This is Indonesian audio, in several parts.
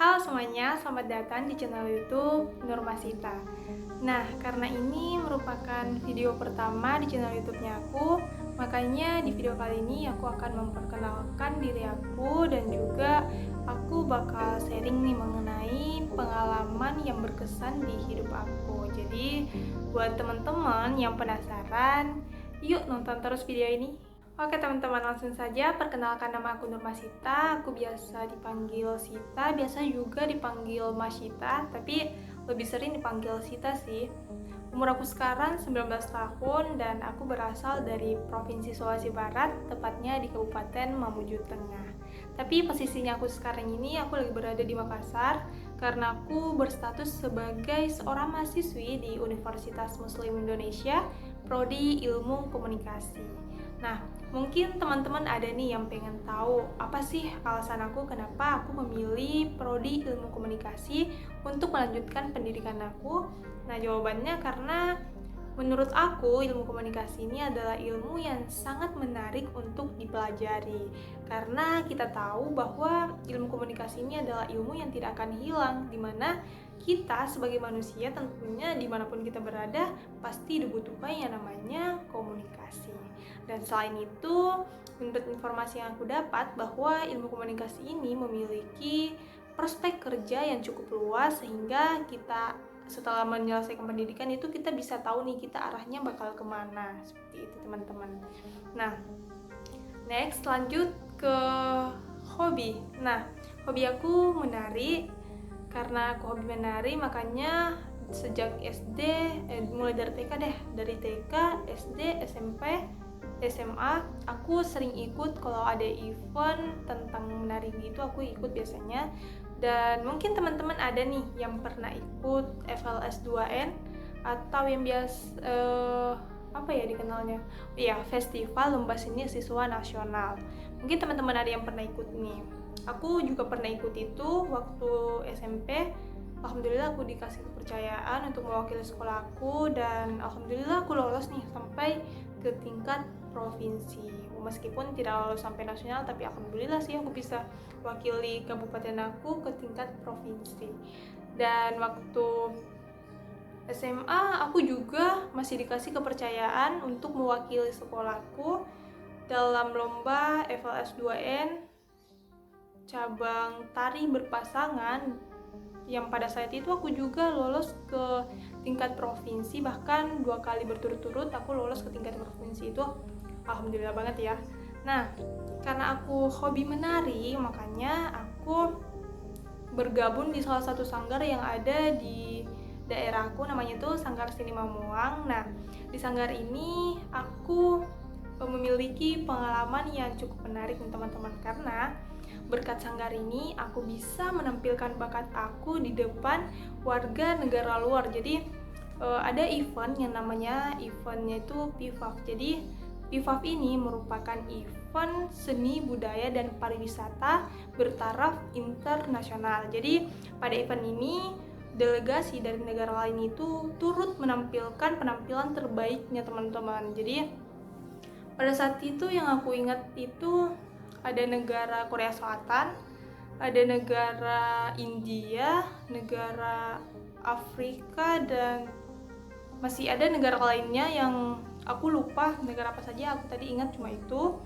Halo semuanya, selamat datang di channel YouTube Nurmasita. Nah, karena ini merupakan video pertama di channel YouTube-nya aku, makanya di video kali ini aku akan memperkenalkan diri aku dan juga aku bakal sharing nih mengenai pengalaman yang berkesan di hidup aku. Jadi, buat teman-teman yang penasaran, yuk nonton terus video ini. Oke teman-teman, langsung saja perkenalkan, nama aku Nurmasita. Aku biasa dipanggil Sita, biasa juga dipanggil Masita, tapi lebih sering dipanggil Sita sih. Umur aku sekarang 19 tahun dan aku berasal dari Provinsi Sulawesi Barat, tepatnya di Kabupaten Mamuju Tengah. Tapi posisinya aku sekarang ini, aku lagi berada di Makassar karena aku berstatus sebagai seorang mahasiswi di Universitas Muslim Indonesia, Prodi Ilmu Komunikasi. Nah, mungkin teman-teman ada nih yang pengen tahu apa sih alasan aku kenapa aku memilih Prodi Ilmu Komunikasi untuk melanjutkan pendidikan aku. Nah, jawabannya karena menurut aku ilmu komunikasi ini adalah ilmu yang sangat menarik untuk dipelajari. Karena kita tahu bahwa ilmu komunikasi ini adalah ilmu yang tidak akan hilang, dimana kita sebagai manusia tentunya dimanapun kita berada pasti dibutuhkan yang namanya komunikasi. Dan selain itu, menurut informasi yang aku dapat bahwa ilmu komunikasi ini memiliki prospek kerja yang cukup luas, sehingga kita setelah menyelesaikan pendidikan itu kita bisa tahu nih kita arahnya bakal kemana, seperti itu teman-teman. Nah, next lanjut ke hobi. Nah, hobi aku menari. Karena aku hobi menari, makanya sejak SD, mulai dari TK deh, dari TK, SD, SMP, SMA, aku sering ikut kalau ada event tentang menari gitu, aku ikut biasanya. Dan mungkin teman-teman ada nih yang pernah ikut FLS 2N atau yang apa ya dikenalnya? Iya, Festival Lomba Seni Siswa Nasional. Mungkin teman-teman ada yang pernah ikut nih. Aku juga pernah ikut itu waktu SMP. Alhamdulillah aku dikasih kepercayaan untuk mewakili sekolahku dan alhamdulillah aku lolos nih sampai ke tingkat provinsi. Meskipun tidak lolos sampai nasional, tapi alhamdulillah sih aku bisa wakili kabupaten aku ke tingkat provinsi. Dan waktu SMA aku juga masih dikasih kepercayaan untuk mewakili sekolahku dalam lomba FLS 2N cabang tari berpasangan, yang pada saat itu aku juga lolos ke tingkat provinsi, bahkan 2 kali berturut-turut aku lolos ke tingkat provinsi. Itu alhamdulillah banget ya. Nah, karena aku hobi menari, makanya aku bergabung di salah satu sanggar yang ada di daerahku, namanya itu Sanggar Seni Mamuang. Nah, di sanggar ini aku memiliki pengalaman yang cukup menarik nih teman-teman, karena berkat sanggar ini aku bisa menampilkan bakat aku di depan warga negara luar. Jadi ada event yang namanya eventnya itu PIFAF. Jadi PIFAF ini merupakan event seni budaya dan pariwisata bertaraf internasional. Jadi pada event ini delegasi dari negara lain itu turut menampilkan penampilan terbaiknya teman-teman. Jadi pada saat itu yang aku ingat itu ada negara Korea Selatan, ada negara India, negara Afrika, dan masih ada negara lainnya yang aku lupa negara apa saja, aku tadi ingat cuma itu.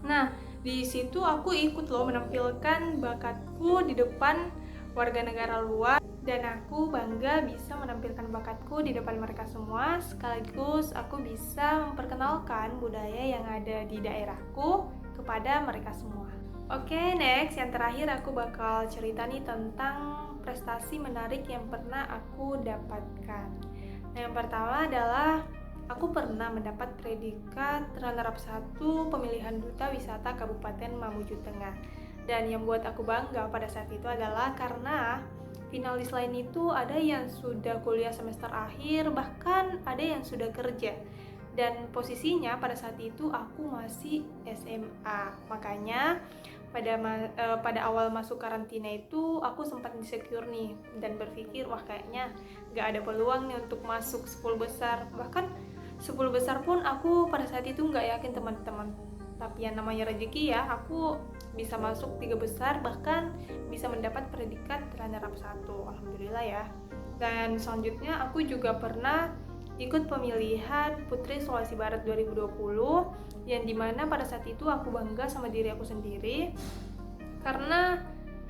Nah, di situ aku ikut loh menampilkan bakatku di depan warga negara luar, dan aku bangga bisa menampilkan bakatku di depan mereka semua, sekaligus aku bisa memperkenalkan budaya yang ada di daerahku kepada mereka semua. Oke, next, yang terakhir aku bakal cerita nih tentang prestasi menarik yang pernah aku dapatkan. Nah, yang pertama adalah aku pernah mendapat predikat runner-up 1 pemilihan duta wisata Kabupaten Mamuju Tengah. Dan yang buat aku bangga pada saat itu adalah karena finalis lain itu ada yang sudah kuliah semester akhir, bahkan ada yang sudah kerja. Dan posisinya pada saat itu aku masih SMA. Makanya pada awal masuk karantina itu aku sempat insecure nih dan berpikir wah kayaknya gak ada peluang nih untuk masuk 10 besar. Bahkan 10 besar pun aku pada saat itu gak yakin teman-teman. Tapi yang namanya rezeki ya, aku bisa masuk 3 besar, bahkan bisa bisa mendapat predikat runner-up 1. Alhamdulillah ya. Dan selanjutnya aku juga pernah ikut pemilihan Putri Sulawesi Barat 2020, yang dimana pada saat itu aku bangga sama diri aku sendiri karena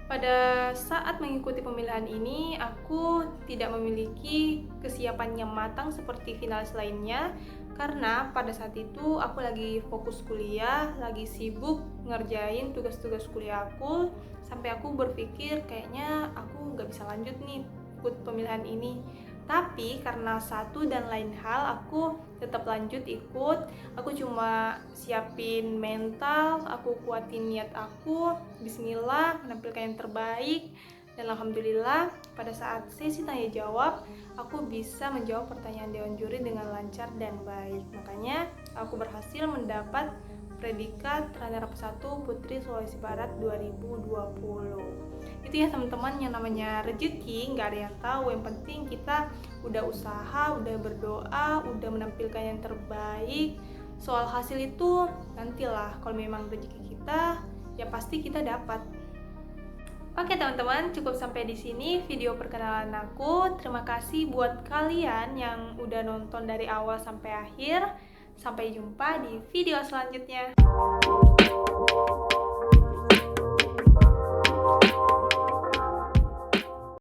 pada saat mengikuti pemilihan ini aku tidak memiliki kesiapan yang matang seperti finalis lainnya, karena pada saat itu aku lagi fokus kuliah, lagi sibuk ngerjain tugas-tugas kuliah aku, sampai aku berpikir kayaknya aku nggak bisa lanjut nih ikut pemilihan ini. Tapi karena satu dan lain hal aku tetap lanjut ikut. Aku cuma siapin mental, aku kuatin niat aku, bismillah, menampilkan yang terbaik. Dan alhamdulillah pada saat sesi tanya jawab aku bisa menjawab pertanyaan dewan juri dengan lancar dan baik. Makanya aku berhasil mendapat predikat runner-up 1 Putri Sulawesi Barat 2020. Itu ya teman-teman, yang namanya rezeki nggak ada yang tahu. Yang penting kita udah usaha, udah berdoa, udah menampilkan yang terbaik. Soal hasil itu nantilah, kalau memang rezeki kita ya pasti kita dapat. Oke teman-teman, cukup sampai di sini video perkenalan aku. Terima kasih buat kalian yang udah nonton dari awal sampai akhir. Sampai jumpa di video selanjutnya.